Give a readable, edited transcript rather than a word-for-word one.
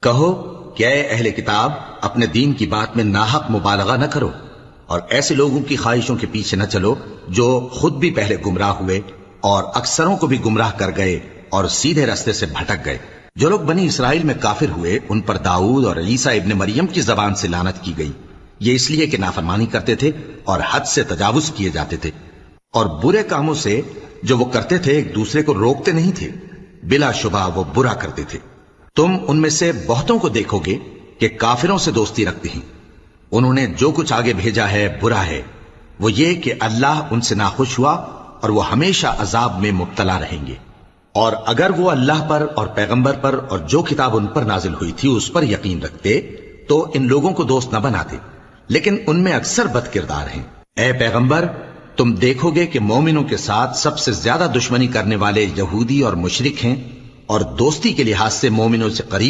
کہو کہ اے اہل کتاب اپنے دین کی بات میں ناحق مبالغہ نہ کرو اور ایسے لوگوں کی خواہشوں کے پیچھے نہ چلو جو خود بھی پہلے گمراہ ہوئے اور اکثروں کو بھی گمراہ کر گئے اور سیدھے راستے سے بھٹک گئے۔ جو لوگ بنی اسرائیل میں کافر ہوئے ان پر داؤد اور عیسیٰ ابن مریم کی زبان سے لعنت کی گئی، یہ اس لیے کہ نافرمانی کرتے تھے اور حد سے تجاوز کیے جاتے تھے اور برے کاموں سے جو وہ کرتے تھے ایک دوسرے کو روکتے نہیں تھے، بلا شبہ وہ برا کرتے تھے۔ تم ان میں سے بہتوں کو دیکھو گے کہ کافروں سے دوستی رکھتے ہیں، انہوں نے جو کچھ آگے بھیجا ہے برا ہے، وہ یہ کہ اللہ ان سے ناخوش ہوا اور وہ ہمیشہ عذاب میں مبتلا رہیں گے۔ اور اگر وہ اللہ پر اور پیغمبر پر اور جو کتاب ان پر نازل ہوئی تھی اس پر یقین رکھتے تو ان لوگوں کو دوست نہ بناتے، لیکن ان میں اکثر بد کردار ہیں۔ اے پیغمبر تم دیکھو گے کہ مومنوں کے ساتھ سب سے زیادہ دشمنی کرنے والے یہودی اور مشرک ہیں، اور دوستی کے لحاظ سے مومنوں سے قریب